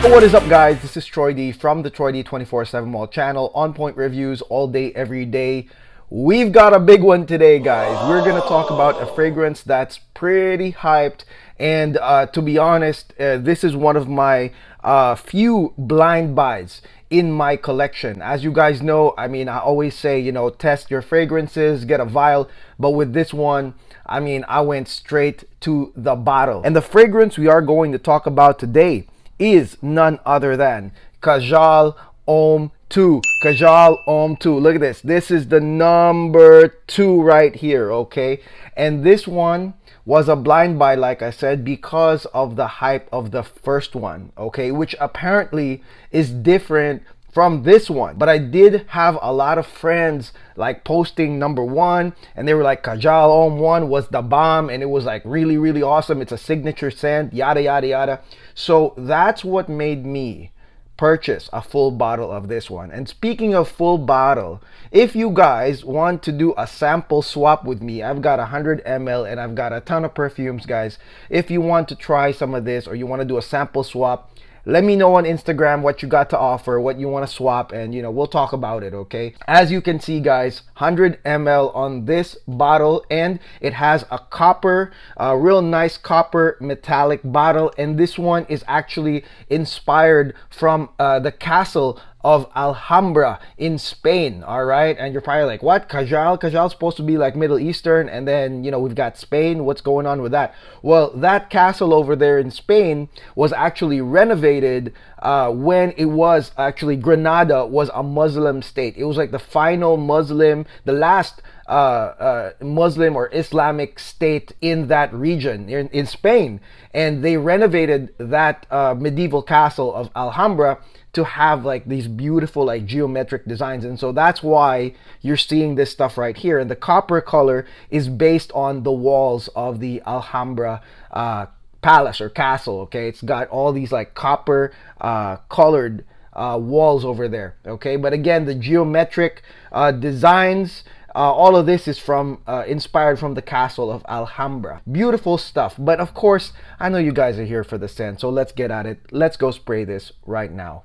What is up, guys? This is Troy D from the Troy D 24/7 Mall channel. On point reviews all day, every day. We've got a big one today, guys. We're gonna talk about a fragrance that's pretty hyped, and to be honest, this is one of my few blind buys in my collection. As you guys know, I mean, I always say, you know, test your fragrances, get a vial, but with this one, I mean, I went straight to the bottle. And the fragrance we are going to talk about today is none other than Kajal Homme 2. Kajal Homme 2. Look at this. This is the number 2 right here, okay? And this one was a blind buy, like I said, because of the hype of the first one, okay? Which apparently is different from this one. But I did have a lot of friends like posting number 1, and they were like, Kajal Homme 1 was the bomb, and it was like really, really awesome. It's a signature scent, yada, yada, yada. So that's what made me purchase a full bottle of this one. And speaking of full bottle, if you guys want to do a sample swap with me, I've got 100 ml and I've got a ton of perfumes, guys. If you want to try some of this or you want to do a sample swap, let me know on Instagram what you got to offer, what you want to swap, and you know, we'll talk about it, okay? As you can see, guys, 100 ml on this bottle, and it has a copper, real nice copper metallic bottle, and this one is actually inspired from the castle of Alhambra in Spain. All right, and you're probably like, what? Kajal's supposed to be like Middle Eastern, and then, you know, we've got Spain. What's going on with that? Well, that castle over there in Spain was actually renovated when it was actually Granada was a Muslim state. It was like the final Muslim, the last Muslim or Islamic state in that region in Spain, and they renovated that medieval castle of Alhambra to have like these beautiful like geometric designs. And so that's why you're seeing this stuff right here, and the copper color is based on the walls of the Alhambra palace or castle. Okay, it's got all these like copper colored walls over there. Okay, but again, the geometric designs, all of this is from inspired from the castle of Alhambra. Beautiful stuff. But of course, I know you guys are here for the scent, so let's get at it. Let's go spray this right now.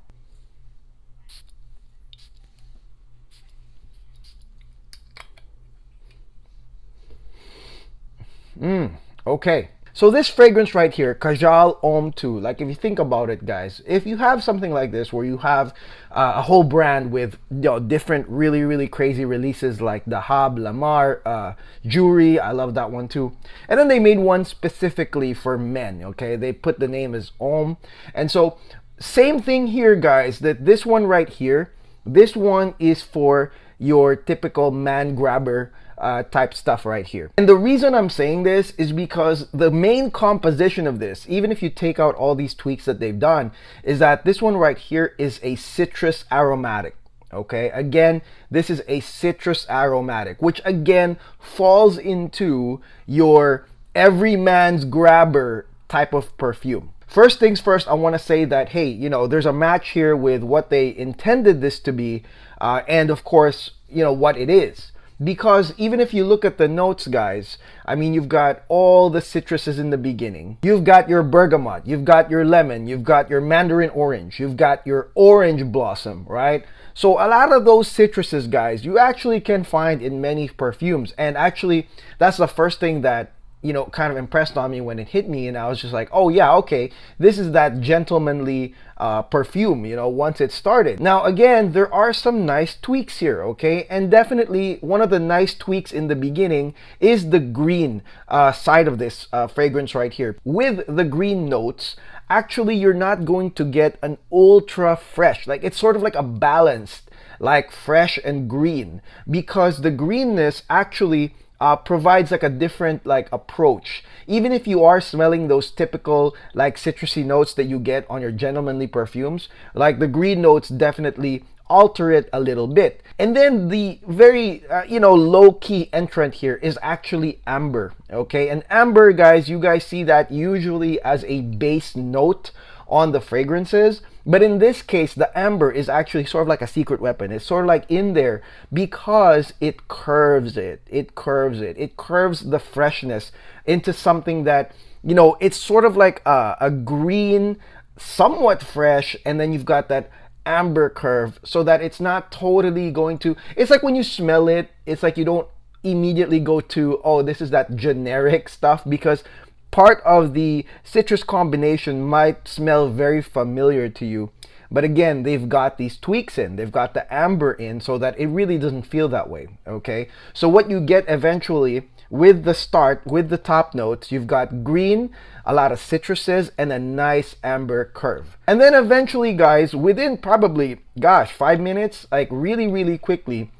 Okay. So this fragrance right here, Kajal Homme 2, like if you think about it, guys, if you have something like this where you have a whole brand with, you know, different really, really crazy releases like Dahab, Lamar, Joorie, I love that one too. And then they made one specifically for men, okay? They put the name as Homme. And so same thing here, guys, that this one right here, this one is for your typical man grabber type stuff right here. And the reason I'm saying this is because the main composition of this, even if you take out all these tweaks that they've done, is that this one right here is a citrus aromatic. Okay, again, this is a citrus aromatic, which again falls into your every man's grabber type of perfume. First things first, I want to say that, hey, you know, there's a match here with what they intended this to be, and of course, you know, what it is. Because even if you look at the notes, guys, I mean, you've got all the citruses in the beginning. You've got your bergamot, you've got your lemon, you've got your mandarin orange, you've got your orange blossom, right? So a lot of those citruses, guys, you actually can find in many perfumes. And actually, that's the first thing that, you know, kind of impressed on me when it hit me, and I was just like, oh yeah, okay, this is that gentlemanly perfume, you know, once it started. Now again, there are some nice tweaks here, okay, and definitely one of the nice tweaks in the beginning is the green side of this fragrance right here. With the green notes, actually you're not going to get an ultra fresh, like it's sort of like a balanced, like fresh and green, because the greenness actually provides like a different like approach. Even if you are smelling those typical like citrusy notes that you get on your gentlemanly perfumes, like the green notes definitely alter it a little bit. And then the very you know, low-key entrant here is actually amber. Okay, and amber, guys, you guys see that usually as a base note on the fragrances, but in this case the amber is actually sort of like a secret weapon. It's sort of like in there because it curves it curves the freshness into something that, you know, it's sort of like a green somewhat fresh, and then you've got that amber curve, so that it's not totally going to, it's like when you smell it, it's like you don't immediately go to, oh, this is that generic stuff, because part of the citrus combination might smell very familiar to you. But again, they've got these tweaks in, they've got the amber in, so that it really doesn't feel that way, okay? So what you get eventually with the start, with the top notes, you've got green, a lot of citruses, and a nice amber curve. And then eventually, guys, within probably, gosh, 5 minutes, like really, really quickly,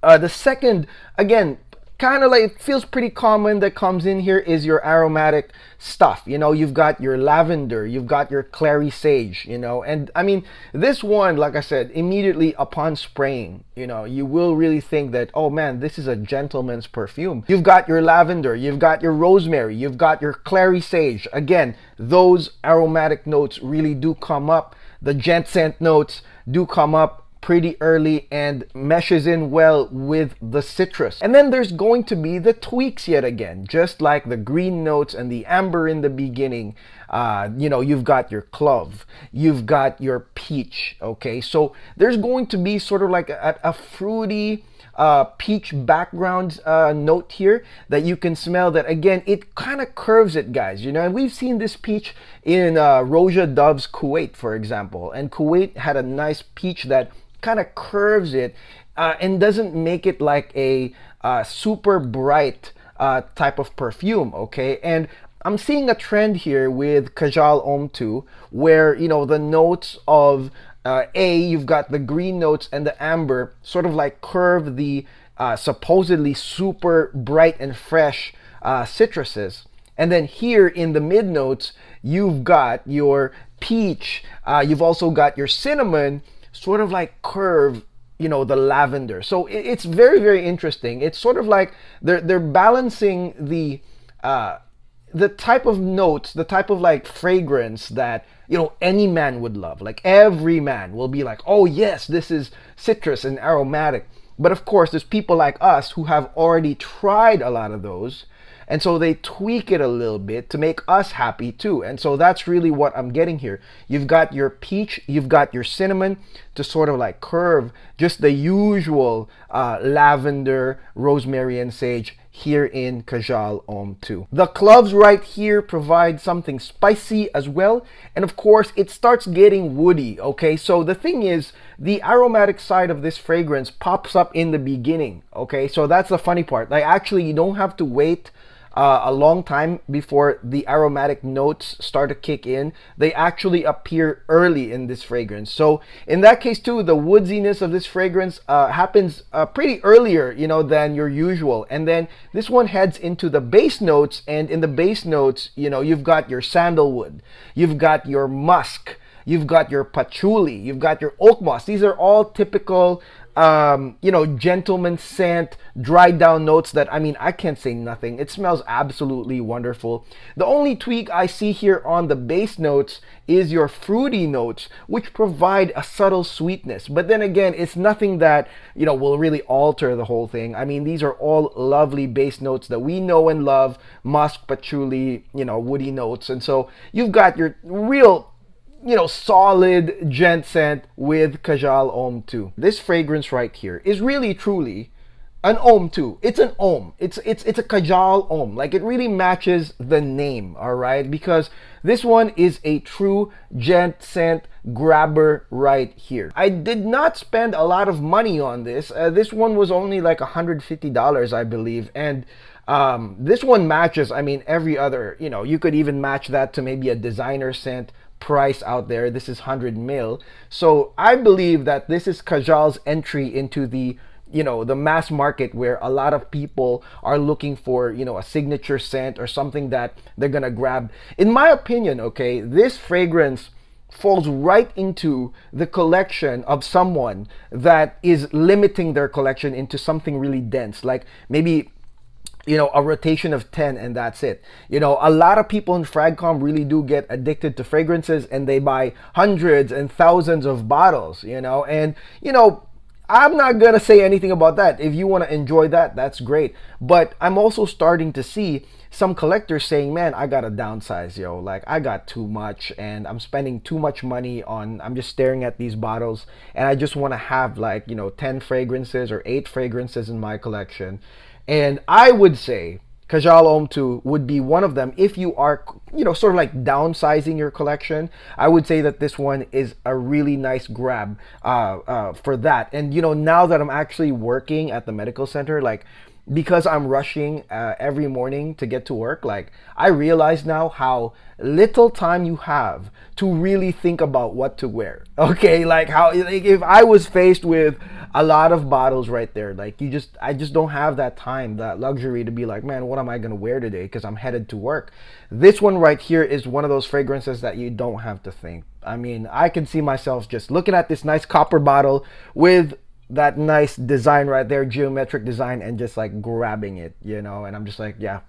the second, again, kind of like it feels pretty common that comes in here is your aromatic stuff. You know, you've got your lavender, you've got your clary sage, you know, and I mean, this one, like I said, immediately upon spraying, you know, you will really think that, oh man, this is a gentleman's perfume. You've got your lavender, you've got your rosemary, you've got your clary sage. Again, those aromatic notes really do come up. The Gent Scent notes do come up pretty early and meshes in well with the citrus. And then there's going to be the tweaks yet again, just like the green notes and the amber in the beginning. You know, you've got your clove, you've got your peach, okay? So there's going to be sort of like a fruity peach background note here that you can smell, that again, it kind of curves it, guys, you know, and we've seen this peach in Roja Dove's Kuwait, for example, and Kuwait had a nice peach that kind of curves it and doesn't make it like a super bright type of perfume, okay? And I'm seeing a trend here with Kajal Homme too, where, you know, the notes of you've got the green notes and the amber sort of like curve the supposedly super bright and fresh citruses. And then here in the mid notes, you've got your peach, you've also got your cinnamon, sort of like curve, you know, the lavender. So it's very, very interesting. It's sort of like they're balancing the type of notes, the type of like fragrance that, you know, any man would love. Like every man will be like, oh yes, this is citrus and aromatic. But of course, there's people like us who have already tried a lot of those, and so they tweak it a little bit to make us happy too. And so that's really what I'm getting here. You've got your peach, you've got your cinnamon to sort of like curve just the usual lavender, rosemary, and sage here in Kajal Homme too. The cloves right here provide something spicy as well. And of course, it starts getting woody, okay? So the thing is, the aromatic side of this fragrance pops up in the beginning, okay? So that's the funny part. Like actually, you don't have to wait a long time before the aromatic notes start to kick in. They actually appear early in this fragrance. So in that case too, the woodiness of this fragrance happens pretty earlier, you know, than your usual. And then this one heads into the base notes, and in the base notes, you know, you've got your sandalwood, you've got your musk, you've got your patchouli, you've got your oak moss. These are all typical you know, gentleman scent, dried down notes that, I mean, I can't say nothing. It smells absolutely wonderful. The only tweak I see here on the base notes is your fruity notes, which provide a subtle sweetness. But then again, it's nothing that, you know, will really alter the whole thing. I mean, these are all lovely base notes that we know and love, musk, patchouli, you know, woody notes. And so you've got your real, you know, solid Gent Scent with Kajal Homme too. This fragrance right here is really truly an Homme too. It's an Homme. It's a Kajal Homme. Like it really matches the name, all right? Because this one is a true Gent Scent grabber right here. I did not spend a lot of money on this. This one was only like $150, I believe, and this one matches, I mean, every other, you know, you could even match that to maybe a designer scent price out there. This is 100 mil. So I believe that this is Kajal's entry into the, you know, the mass market, where a lot of people are looking for, you know, a signature scent or something that they're gonna grab. In my opinion, okay, this fragrance falls right into the collection of someone that is limiting their collection into something really dense, like maybe, you know, a rotation of 10 and that's it. You know, a lot of people in Fragcom really do get addicted to fragrances, and they buy hundreds and thousands of bottles, you know, and, you know, I'm not gonna say anything about that. If you want to enjoy that, that's great. But I'm also starting to see some collectors saying, man, I gotta downsize, yo. Like, I got too much and I'm spending too much money on, I'm just staring at these bottles and I just want to have like, 10 fragrances or 8 fragrances in my collection. And I would say Kajal Homme 2 would be one of them. If you are, sort of like downsizing your collection, I would say that this one is a really nice grab for that. And, now that I'm actually working at the medical center, like, because I'm rushing every morning to get to work, like, I realize now how little time you have to really think about what to wear. Okay, like how, like, if I was faced with a lot of bottles right there, like, I just don't have that time, that luxury to be like, man, what am I gonna wear today? Because I'm headed to work. This one right here is one of those fragrances that you don't have to think. I mean, I can see myself just looking at this nice copper bottle with that nice design right there, geometric design, and just like grabbing it, and I'm just like, yeah,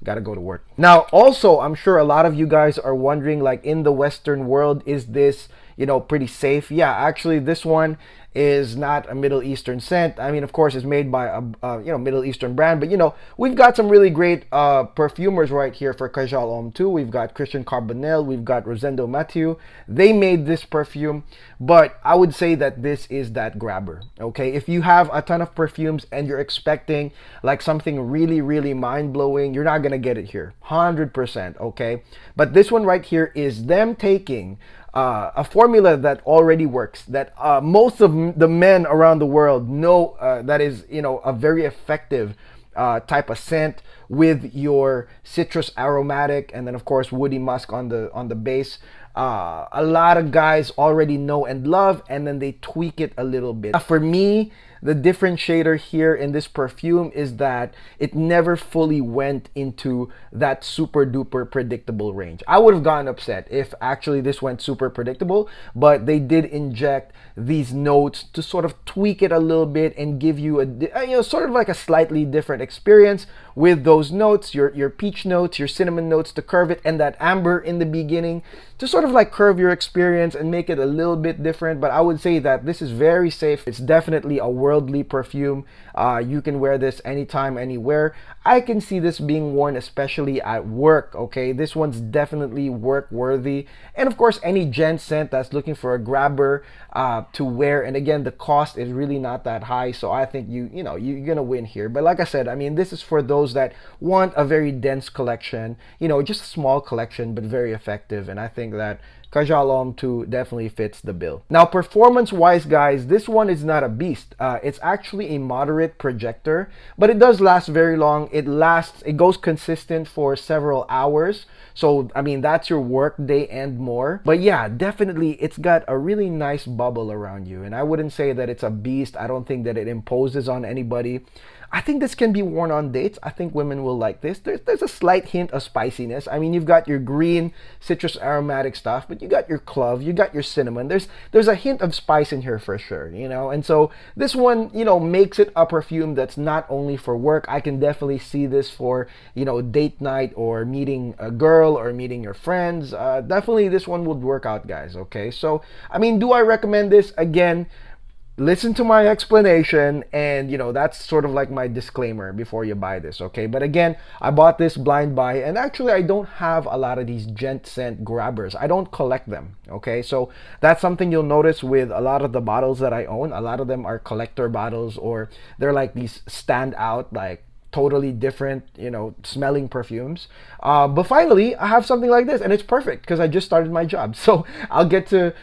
gotta go to work. Now, also, I'm sure a lot of you guys are wondering, like, in the Western world, is this, pretty safe? Yeah, actually, this one is not a Middle Eastern scent. I mean, of course, it's made by a Middle Eastern brand, but we've got some really great perfumers right here for Kajal Homme 2. We've got Christian Carbonell, we've got Rosendo Mateu. They made this perfume, but I would say that this is that grabber. Okay, if you have a ton of perfumes and you're expecting like something really, really mind-blowing, you're not gonna get it here, 100%. Okay, but this one right here is them taking a formula that already works, that most of the men around the world know, that is, a very effective type of scent with your citrus aromatic, and then of course woody musk on the base. A lot of guys already know and love, and then they tweak it a little bit. For me, the differentiator here in this perfume is that it never fully went into that super duper predictable range. I would have gotten upset if actually this went super predictable, but they did inject these notes to sort of tweak it a little bit and give you a sort of like a slightly different experience with those notes, your peach notes, your cinnamon notes to curve it, and that amber in the beginning to sort of like curve your experience and make it a little bit different. But I would say that this is very safe. It's definitely a worldly perfume. You can wear this anytime, anywhere. I can see this being worn especially at work. Okay, this one's definitely work worthy, and of course any Gent Scent that's looking for a grabber to wear. And again, the cost is really not that high, so I think you're gonna win here. But like I said, I mean, this is for those that want a very dense collection, just a small collection but very effective, and I think that Kajal Homme 2 definitely fits the bill. Now, performance-wise, guys, this one is not a beast. It's actually a moderate projector, but it does last very long. It goes consistent for several hours. So, I mean, that's your work day and more. But yeah, definitely, it's got a really nice bubble around you. And I wouldn't say that it's a beast. I don't think that it imposes on anybody. I think this can be worn on dates. I think women will like this. There's a slight hint of spiciness. I mean, you've got your green citrus aromatic stuff, but you got your clove, you got your cinnamon. There's a hint of spice in here for sure, And so this one, makes it a perfume that's not only for work. I can definitely see this for, date night or meeting a girl or meeting your friends. Definitely this one would work out, guys, okay? So, I mean, do I recommend this? Again, listen to my explanation, and that's sort of like my disclaimer before you buy this, okay? But again, I bought this blind buy, and actually I don't have a lot of these Gent Scent grabbers. I don't collect them, okay? So that's something you'll notice with a lot of the bottles that I own. A lot of them are collector bottles, or they're like these stand out, like totally different, smelling perfumes. But finally, I have something like this, and it's perfect because I just started my job. So I'll get to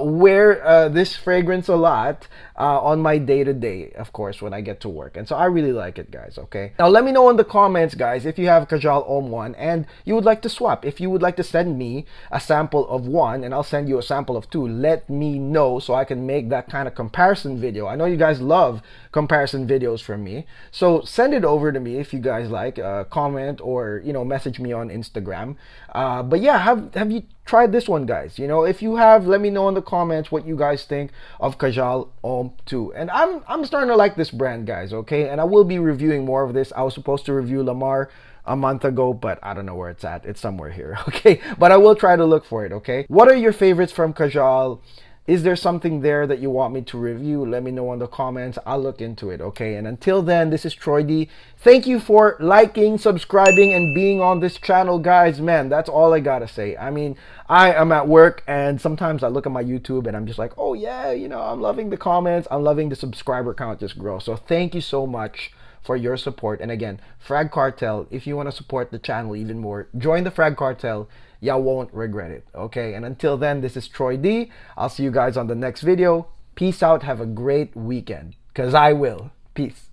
wear this fragrance a lot on my day-to-day, of course, when I get to work. And so I really like it, guys, okay? Now, let me know in the comments, guys, if you have Kajal Homme 1 and you would like to swap. If you would like to send me a sample of 1 and I'll send you a sample of 2, let me know so I can make that kind of comparison video. I know you guys love comparison videos from me. So send it over to me if you guys like, comment or, message me on Instagram. But yeah, have you tried this one, guys? If you have, let me know in the comments what you guys think of Kajal Homme 2. And I'm starting to like this brand, guys, okay? And I will be reviewing more of this. I was supposed to review Lamar a month ago, but I don't know where it's at. It's somewhere here, okay? But I will try to look for it, okay? What are your favorites from Kajal? Is there something there that you want me to review? Let me know in the comments. I'll look into it, okay? And until then, this is Troy D. Thank you for liking, subscribing, and being on this channel, guys. Man, that's all I gotta say. I mean, I am at work, and sometimes I look at my YouTube, and I'm just like, oh yeah, you know, I'm loving the comments. I'm loving the subscriber count just grow. So thank you so much for your support. And again, Frag Cartel, if you want to support the channel even more, join the Frag Cartel. Y'all won't regret it, okay? And until then, this is Troy D. I'll see you guys on the next video. Peace out. Have a great weekend, because I will. Peace.